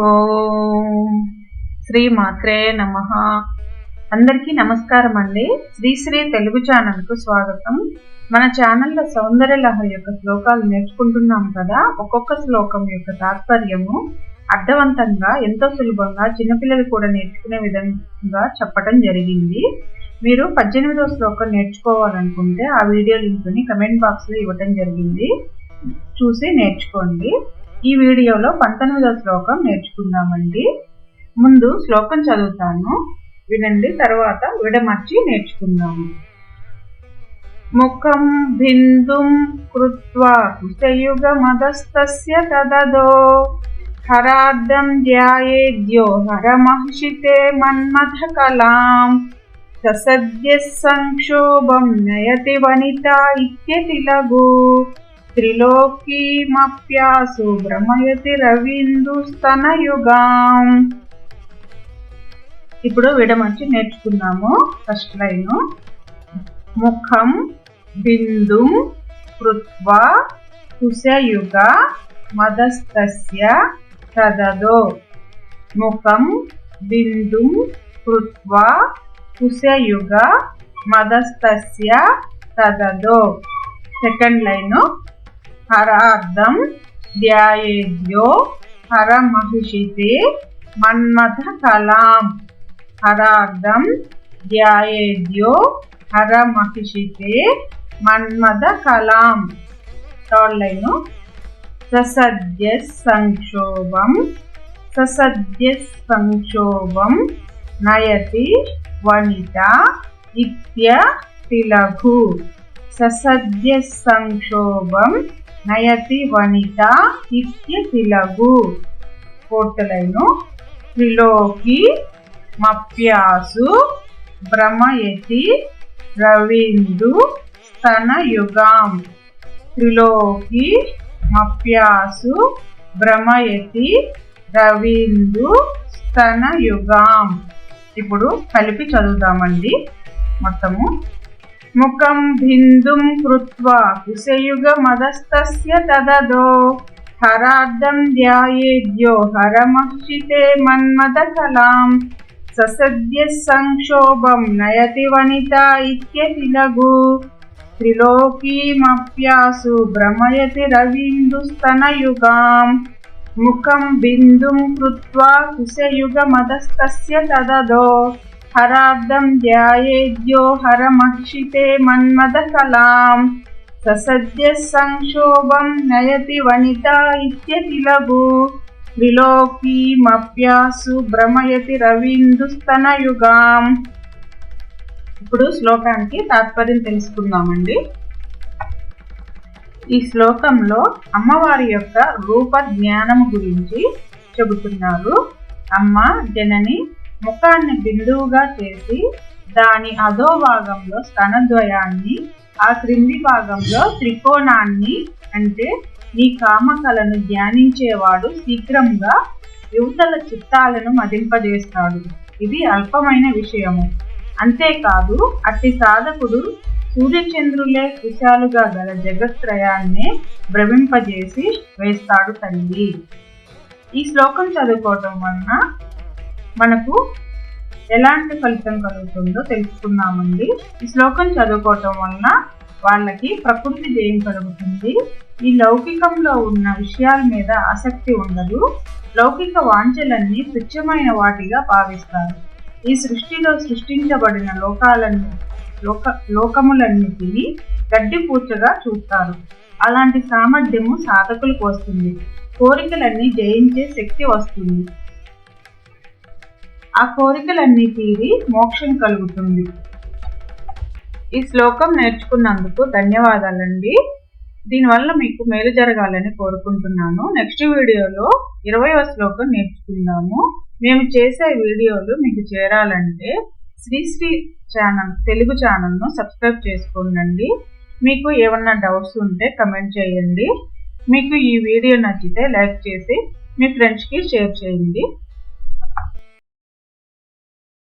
ఓం శ్రీ మాత్రే నమః. అందరికీ నమస్కారం అండి. శ్రీ తెలుగు ఛానల్ కు స్వాగతం. మన ఛానల్లో సౌందర్య లహరి యొక్క శ్లోకాలు నేర్చుకుంటున్నాం కదా. ఒక్కొక్క శ్లోకం యొక్క తాత్పర్యము అర్థవంతంగా ఎంతో సులభంగా చిన్నపిల్లలు కూడా నేర్చుకునే విధంగా చెప్పడం జరిగింది. మీరు 18వ శ్లోకం నేర్చుకోవాలనుకుంటే ఆ వీడియో లింక్ ని కమెంట్ బాక్స్ లో ఇవ్వడం జరిగింది, చూసి నేర్చుకోండి. ఈ వీడియోలో 19వ శ్లోకం నేర్చుకుందామండి. ముందు శ్లోకం చదువుతాను, వినండి, తర్వాత విడమర్చి నేర్చుకుందాము. ముఖం బిందుం కృత్వా కుశయుగమదస్తస్య తదదో హరార్ధం ధ్యాయేద్యో హరమహర్షితే మన్మథ కలాం ససద్య సంక్షోభం నయతి వనితా ఇత్యతి లఘు త్రిలోకీమప్యాసు భ్రమయతి రవీందుస్తనయుగాం. ఇప్పుడు విడమర్చి నేర్చుకుందాము. First line. ముఖం బిందుం కృత్వా కుశయుగ మదస్తస్య తదదో. ముఖం బిందుం కృత్వా కుశయుగ మదస్తస్య తదదో. Second line. హరార్ధం ధ్యాయేద్యో హరమహర్షితే మన్మథ కలాం. హరార్ధం ధ్యాయేద్యో హరమహర్షితే మన్మథ కలాం. Third line. ససద్య సంక్షోభం నయతి వనిత ఇత్యతి లఘు. ససద్య సంక్షోభం నయతి వనిత ఇత్యతి లఘు. Fourth line. త్రిలోకి మప్యాసు భ్రమయతి రవీందు స్తనయుగాం. త్రిలోకి మప్యాసు భ్రమయతి రవీందు స్తనయుగాం. ఇప్పుడు కలిపి చదువుదామండి మొత్తము. ముఖం బిందుం కృత్వా కుశయుగమదస్తస్య తదదో హరార్ధం ధ్యాయేద్యో హరమహర్షితే మన్మథ కలాం ససద్య సంక్షోభం నయతి వనితా ఇత్యతి లఘు త్రిలోకీమప్యాసు భ్రమయతి రవీందుస్తనయుగాం. ముఖం బిందుం కృత్వా కుశయుగమదస్తస్య తదదో హరార్ధం ధ్యాయేద్యో హరమహర్షితే మన్మథ కలాం ససద్య సంక్షోభం నయతి వనితా ఇత్యతి లఘు త్రిలోకీమప్యాసు భ్రమయతి రవీందుస్తనయుగాం. ఇప్పుడు శ్లోకానికి తాత్పర్యం తెలుసుకుందామండి. ఈ శ్లోకంలో అమ్మవారి యొక్క రూప జ్ఞానం గురించి చెబుతున్నారు. అమ్మ జనని ముఖాన్ని బిందువుగా చేసి దాని అధో భాగంలో స్తనద్వయాన్ని, ఆ క్రింది భాగంలో త్రికోణాన్ని, అంటే నీ కామకలను ధ్యానించేవాడు శీఘ్రంగా యువతల చిత్తాలను మదింపజేస్తాడు. ఇది అల్పమైన విషయము. అంతేకాదు అట్టి సాధకుడు సూర్యచంద్రులే కుశాలుగా గల జగత్రయాన్నే భ్రమింపజేసి వేస్తాడు తల్లి. ఈ శ్లోకం చదువుకోవటం వలన మనకు ఎలాంటి ఫలితం కలుగుతుందో తెలుసుకున్నామండి. ఈ శ్లోకం చదువుకోవటం వలన వాళ్ళకి ప్రకృతి జయం కలుగుతుంది. ఈ లౌకికంలో ఉన్న విషయాల మీద ఆసక్తి ఉండదు. లౌకిక వాంఛలన్నీ తుచ్చమైన వాటిగా భావిస్తారు. ఈ సృష్టిలో సృష్టించబడిన లోకములన్నిటినీ గడ్డిపూచగా చూస్తారు. అలాంటి సామర్థ్యము సాధకులకు వస్తుంది. కోరికలన్నీ జయించే శక్తి వస్తుంది. ఆ కోరికలన్నీ తీరి మోక్షం కలుగుతుంది. ఈ శ్లోకం నేర్చుకున్నందుకు ధన్యవాదాలండి. దీనివల్ల మీకు మేలు జరగాలని కోరుకుంటున్నాను. నెక్స్ట్ వీడియోలో 20వ శ్లోకం నేర్చుకుందాము. మేము చేసే వీడియోలు మీకు చేరాలంటే శ్రీ ఛానల్ తెలుగు ఛానల్ను సబ్స్క్రైబ్ చేసుకోండి. మీకు ఏమన్నా డౌట్స్ ఉంటే కమెంట్ చేయండి. మీకు ఈ వీడియో నచ్చితే లైక్ చేసి మీ ఫ్రెండ్స్కి షేర్ చేయండి.